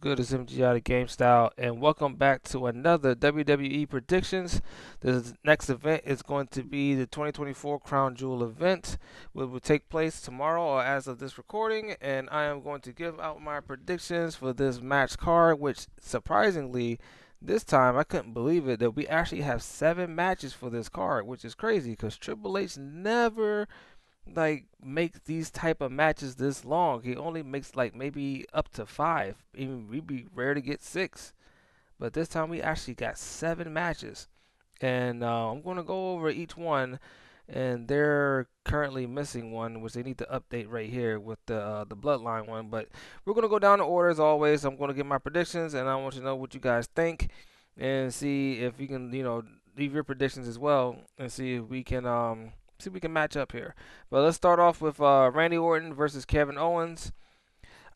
good? It's MGI the Game Style, and welcome back to another WWE Predictions. This next event is going to be the 2024 Crown Jewel event, which will take place tomorrow or as of this recording, and I am going to give out my predictions for this match card, which surprisingly, this time I couldn't believe it that we actually have 7 matches for this card, which is crazy because Triple H never makes these type of matches this long. He only makes like maybe up to 5. Even we'd be rare to get 6. But this time we actually got 7 matches, and I'm gonna go over each one. And they're currently missing one, which they need to update right here with the Bloodline one. But we're gonna go down the order as always. I'm gonna give my predictions, and I want you to know what you guys think, and see if you can, leave your predictions as well, and see if we can match up here. But let's start off with Randy Orton versus Kevin Owens.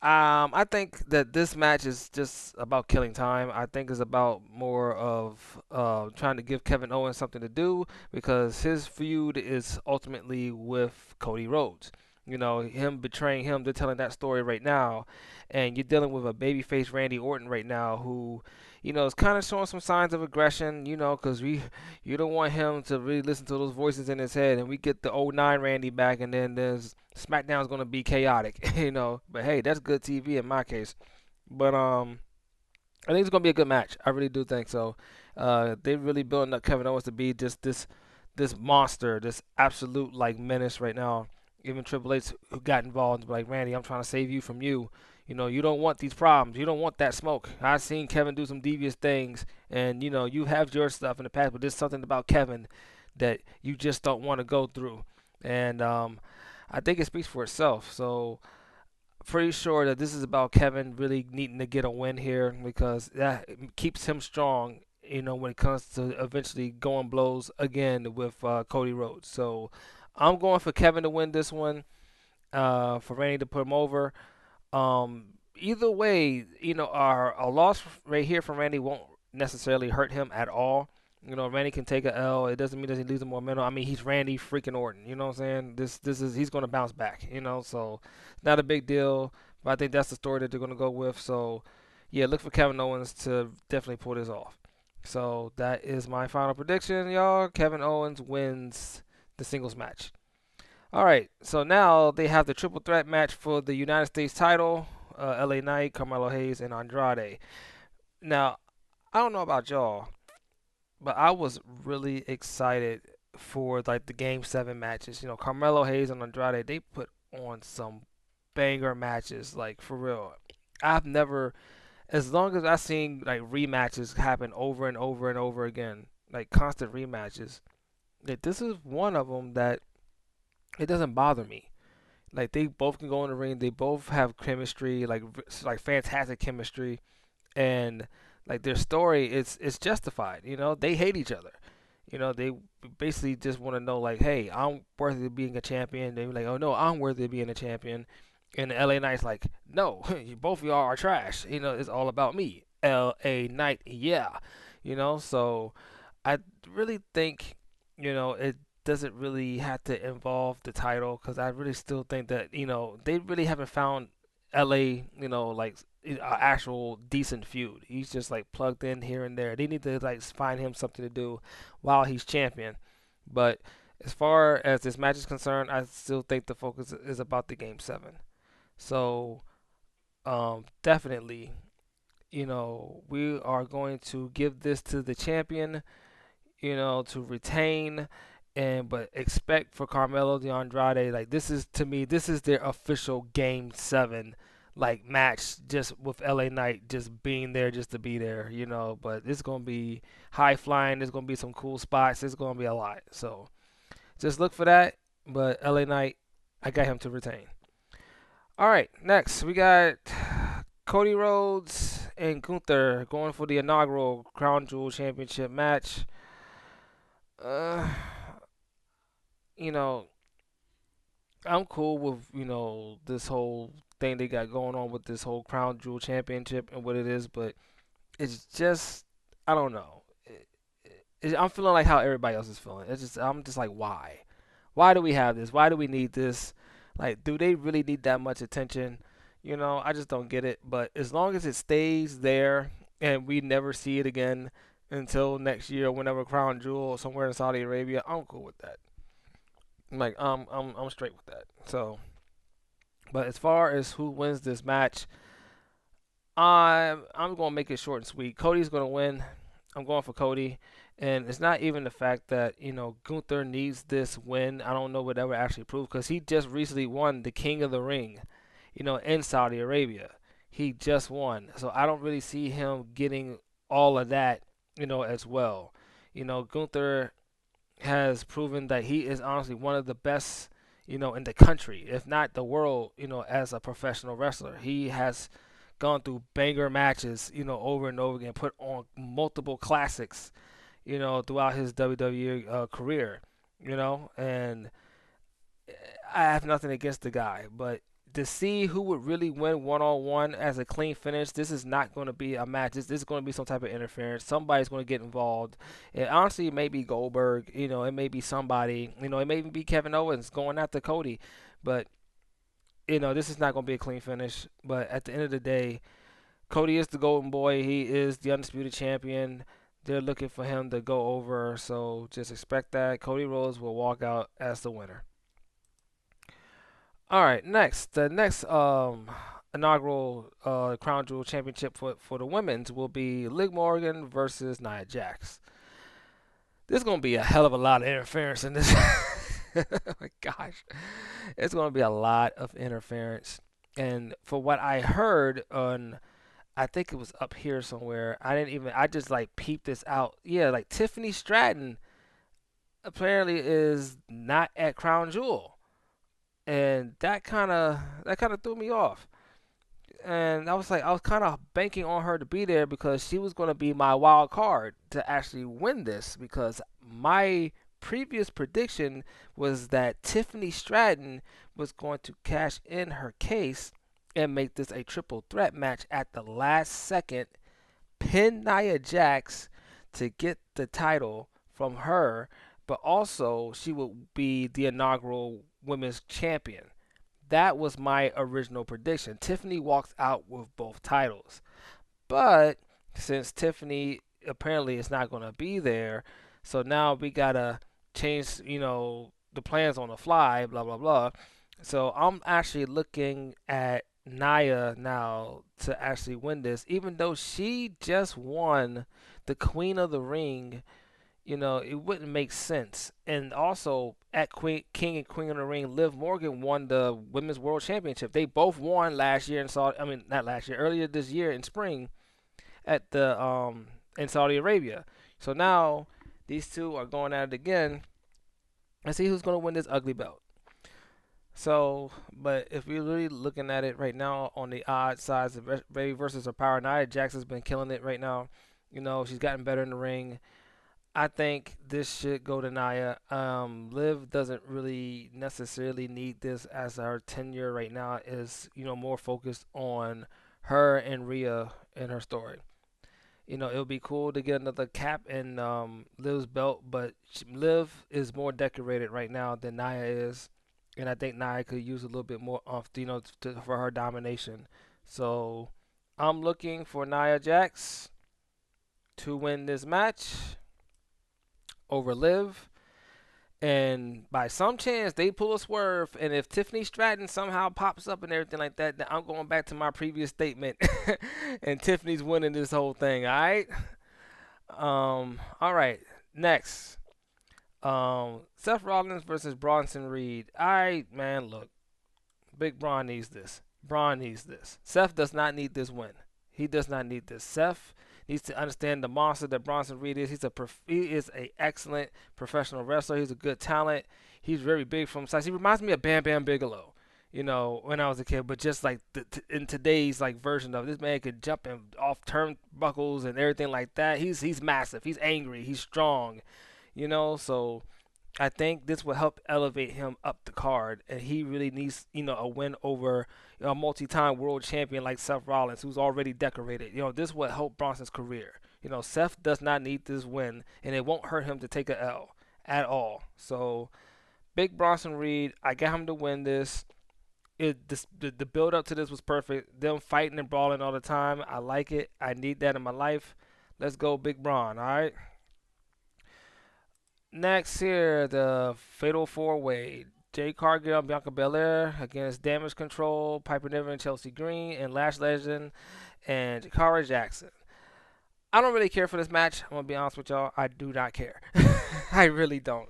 I think that this match is just about killing time. I think it's about more of trying to give Kevin Owens something to do because his feud is ultimately with Cody Rhodes. You know, him betraying him, they're telling that story right now. And you're dealing with a babyface Randy Orton right now who, is kind of showing some signs of aggression, because you don't want him to really listen to those voices in his head. And we get the '09 Randy back, and then there's SmackDown's going to be chaotic, But hey, that's good TV in my case. But I think it's going to be a good match. I really do think so. They really building up Kevin Owens to be just this monster, this absolute like menace right now. Even Triple H who got involved, like Randy, I'm trying to save you from you. You don't want these problems. You don't want that smoke. I've seen Kevin do some devious things, and you have your stuff in the past, but there's something about Kevin that you just don't want to go through. And I think it speaks for itself. So pretty sure that this is about Kevin really needing to get a win here because that keeps him strong. When it comes to eventually going blows again with Cody Rhodes. So I'm going for Kevin to win this one. For Randy to put him over. Either way, our a loss right here from Randy won't necessarily hurt him at all. Randy can take a L. It doesn't mean that he loses more momentum. I mean, he's Randy freaking Orton. You know what I'm saying? This is he's gonna bounce back. So not a big deal. But I think that's the story that they're gonna go with. So yeah, look for Kevin Owens to definitely pull this off. So that is my final prediction, y'all. Kevin Owens wins the singles match. All right, so now they have the triple threat match for the United States title. LA Knight, Carmelo Hayes, and Andrade. Now, I don't know about y'all, but I was really excited for like the Game 7 matches. Carmelo Hayes and Andrade, they put on some banger matches, like for real. I've never, as long as I've seen like rematches happen over and over and over again, like constant rematches, that this is one of them that it doesn't bother me. Like they both can go in the ring. They both have chemistry, like fantastic chemistry, and like their story it's justified. They hate each other. They basically just want to know like, hey, I'm worthy of being a champion. They be like, oh no, I'm worthy of being a champion. And the LA Knight's like, no, both of y'all are trash. It's all about me. LA Knight, yeah. So I really think, it doesn't really have to involve the title because I really still think that they really haven't found LA like an actual decent feud. He's just like plugged in here and there. They need to like find him something to do while he's champion. But as far as this match is concerned, I still think the focus is about the Game 7. So definitely, we are going to give this to the champion, to retain, and but expect for Carmelo de Andrade, like this is to me, this is their official Game 7 like match, just with LA Knight just being there just to be there, But it's gonna be high flying. There's gonna be some cool spots. It's gonna be a lot. So just look for that. But LA Knight, I got him to retain. All right, next we got Cody Rhodes and Gunther going for the inaugural Crown Jewel Championship match. Uh, you know, I'm cool with this whole thing they got going on with this whole Crown Jewel Championship and what it is, but it's just I don't know. I'm feeling like how everybody else is feeling. I'm just like why do we have this? Why do we need this? Like, do they really need that much attention? I just don't get it. But as long as it stays there and we never see it again until next year, whenever Crown Jewel somewhere in Saudi Arabia, I'm cool with that. Like I'm straight with that. So, but as far as who wins this match, I'm gonna make it short and sweet. Cody's gonna win. I'm going for Cody, and it's not even the fact that Gunther needs this win. I don't know what that would actually prove because he just recently won the King of the Ring, in Saudi Arabia. He just won, so I don't really see him getting all of that, as well. Gunther has proven that he is honestly one of the best, in the country, if not the world, as a professional wrestler. He has gone through banger matches, over and over again, put on multiple classics, throughout his WWE career, and I have nothing against the guy, but to see who would really win one on one as a clean finish, this is not going to be a match. This is going to be some type of interference. Somebody's going to get involved. And honestly, it may be Goldberg. It may be somebody. It may even be Kevin Owens going after Cody. But this is not going to be a clean finish. But at the end of the day, Cody is the golden boy. He is the undisputed champion. They're looking for him to go over. So just expect that Cody Rhodes will walk out as the winner. All right, next, the next inaugural Crown Jewel Championship for the women's will be Liv Morgan versus Nia Jax. There's gonna be a hell of a lot of interference in this. Oh my gosh, it's gonna be a lot of interference. And for what I heard on, I think it was up here somewhere. I just like peeped this out. Yeah, like Tiffany Stratton apparently is not at Crown Jewel, and that kind of threw me off. And I was kind of banking on her to be there because she was going to be my wild card to actually win this. Because my previous prediction was that Tiffany Stratton was going to cash in her case and make this a triple threat match at the last second, pin Nia Jax to get the title from her, but also she would be the inaugural women's champion. That was my original prediction. Tiffany walks out with both titles. But since Tiffany apparently is not going to be there, so now we got to change, the plans on the fly, blah, blah, blah. So I'm actually looking at Nia now to actually win this, even though she just won the Queen of the Ring. It wouldn't make sense. And also, at King and Queen of the Ring, Liv Morgan won the Women's World Championship. They both won last year in Saudi. I mean, not last year, earlier this year in spring at the in Saudi Arabia. So now these two are going at it again and see who's going to win this ugly belt. So, but if you're really looking at it right now on the odd sides of Ray versus her power, Nia Jax has been killing it right now. She's gotten better in the ring. I think this should go to Nia. Liv doesn't really necessarily need this as her tenure right now is, more focused on her and Rhea and her story. It would be cool to get another cap and Liv's belt, but Liv is more decorated right now than Nia is, and I think Nia could use a little bit more of, for her domination. So I'm looking for Nia Jax to win this match over Liv. And by some chance, they pull a swerve. And if Tiffany Stratton somehow pops up and everything like that, then I'm going back to my previous statement. And Tiffany's winning this whole thing. All right. All right. Next. Seth Rollins versus Bronson Reed. All right, man. Look, Big Braun needs this. Braun needs this. Seth does not need this win. He does not need this. Seth needs to understand the monster that Bronson Reed is. He is a excellent professional wrestler. He's a good talent. He's very big from size. He reminds me of Bam Bam Bigelow, when I was a kid. But just like in today's like version of this man could jump and off turnbuckles and everything like that. He's massive. He's angry. He's strong. So I think this will help elevate him up the card, and he really needs, a win over a multi-time world champion like Seth Rollins, who's already decorated. This will help Bronson's career. Seth does not need this win, and it won't hurt him to take a L at all. So, big Bronson Reed, I got him to win this. The build up to this was perfect. Them fighting and brawling all the time. I like it. I need that in my life. Let's go, Big Braun. All right. Next here, the Fatal Four Way. Jay Cargill and Bianca Belair against Damage Control, Piper Niven and Chelsea Green, and Lash Legend and Jakara Jackson. I don't really care for this match. I'm gonna be honest with y'all. I do not care. I really don't.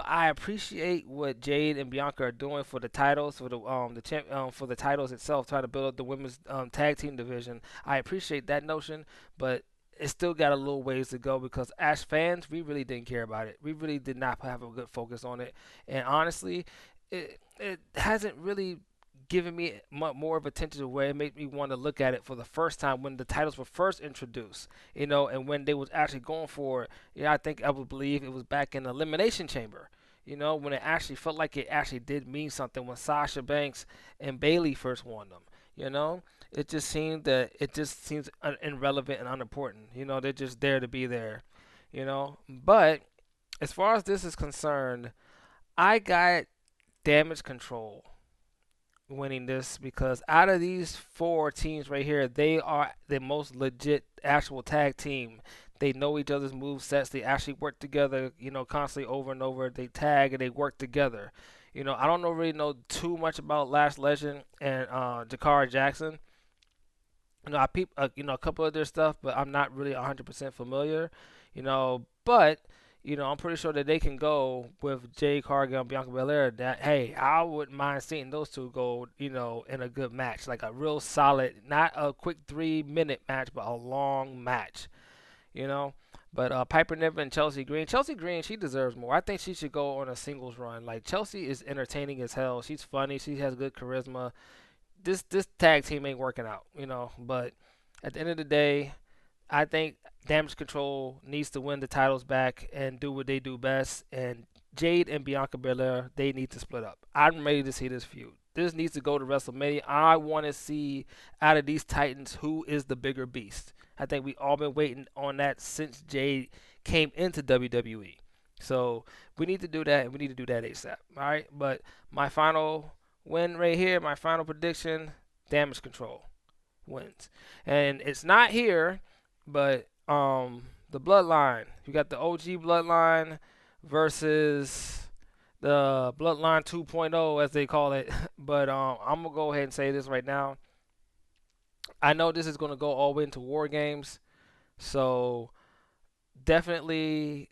I appreciate what Jade and Bianca are doing for the titles, for for the titles itself, trying to build up the women's tag team division. I appreciate that notion, but it still got a little ways to go because as fans, we really didn't care about it. We really did not have a good focus on it, and honestly, it hasn't really given me more of attention to where it made me want to look at it for the first time when the titles were first introduced, and when they was actually going for it. I think I would believe it was back in the Elimination Chamber, when it actually felt like it actually did mean something when Sasha Banks and Bailey first won them. It just seems irrelevant and unimportant. They're just there to be there. But as far as this is concerned, I got Damage Control winning this because out of these four teams right here, they are the most legit actual tag team. They know each other's move sets. They actually work together, constantly over and over. They tag and they work together. I don't really know too much about Lash Legend and Jakara Jackson. I peep, a couple of their stuff, but I'm not really 100% familiar. But I'm pretty sure that they can go with Jay Cargill and Bianca Belair. That hey, I wouldn't mind seeing those two go, in a good match, like a real solid, not a quick 3 minute match, but a long match. You know. But Piper Niven and Chelsea Green, she deserves more. I think she should go on a singles run. Like Chelsea is entertaining as hell. She's funny. She has good charisma. This tag team ain't working out. But at the end of the day, I think Damage Control needs to win the titles back and do what they do best. And Jade and Bianca Belair, they need to split up. I'm ready to see this feud. This needs to go to WrestleMania. I want to see out of these Titans who is the bigger beast. I think we all been waiting on that since Jade came into WWE. So we need to do that, and we need to do that ASAP. All right, but my final win right here, my final prediction: Damage Control wins, and it's not here, but the Bloodline. You got the OG Bloodline versus the Bloodline 2.0, as they call it. But I'm gonna go ahead and say this right now. I know this is gonna go all the way into War Games, so definitely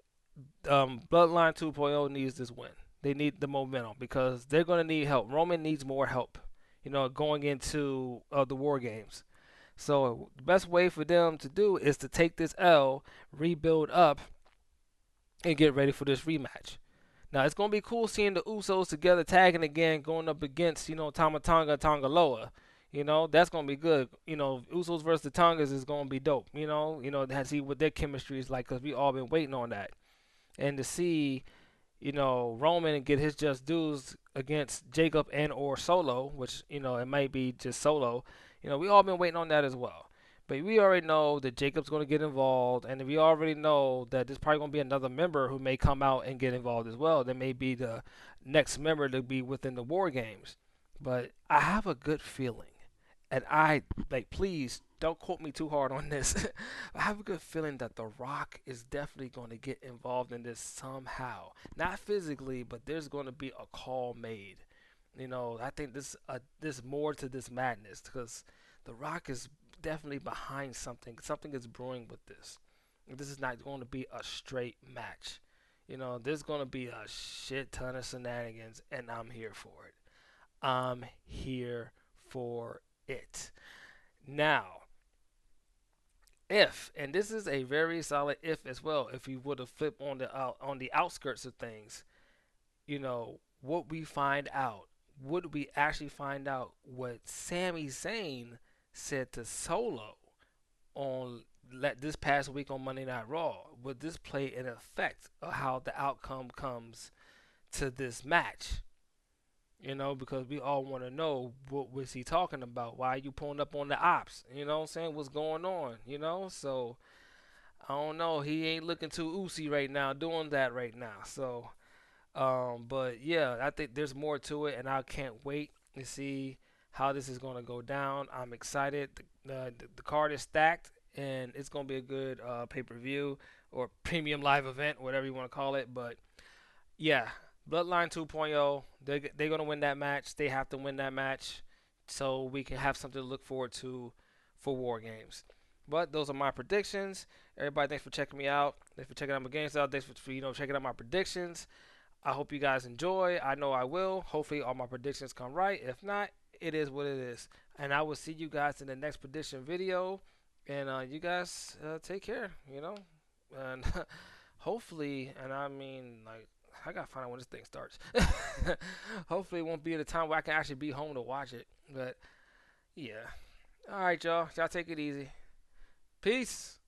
Bloodline 2.0 needs this win. They need the momentum because they're gonna need help. Roman needs more help. Going into the War Games. So the best way for them to do is to take this L, rebuild up, and get ready for this rematch. Now it's gonna be cool seeing the Usos together tagging again, going up against Tama Tonga Tongaloa. That's gonna be good. Usos versus the Tongas is gonna be dope. To see what their chemistry is like because we all been waiting on that, and to see Roman get his just dues against Jacob and or Solo, which it might be just Solo. We all been waiting on that as well. But we already know that Jacob's going to get involved, and we already know that there's probably going to be another member who may come out and get involved as well. That may be the next member to be within the War Games. But I have a good feeling, and please don't quote me too hard on this. I have a good feeling that The Rock is definitely going to get involved in this somehow. Not physically, but there's going to be a call made. I think there's more to this madness because The Rock is definitely behind something. Something is brewing with this. This is not going to be a straight match. There's going to be a shit ton of shenanigans, and I'm here for it. I'm here for it. Now, if, and this is a very solid if as well, if we would have flipped on the outskirts of things, what we find out, would we actually find out what Sami Zayn said to Solo on this past week on Monday Night Raw? Would this play an effect of how the outcome comes to this match? Because we all want to know what was he talking about? Why are you pulling up on the ops? You know what I'm saying? What's going on? So I don't know. He ain't looking too oozy right now, doing that right now. So, but yeah, I think there's more to it, and I can't wait. to see how this is going to go down. I'm excited. The card is stacked, and it's going to be a good pay per view or premium live event, whatever you want to call it. But yeah, Bloodline 2.0, they're going to win that match. They have to win that match so we can have something to look forward to for War Games. But those are my predictions. Everybody, thanks for checking me out. Thanks for checking out my games out. Thanks for checking out my predictions. I hope you guys enjoy. I know I will. Hopefully, all my predictions come right. If not, it is what it is. And I will see you guys in the next prediction video. And you guys take care. And hopefully, and I mean, like, I gotta find out when this thing starts. Hopefully, it won't be at a time where I can actually be home to watch it. But yeah. All right, y'all. Y'all take it easy. Peace.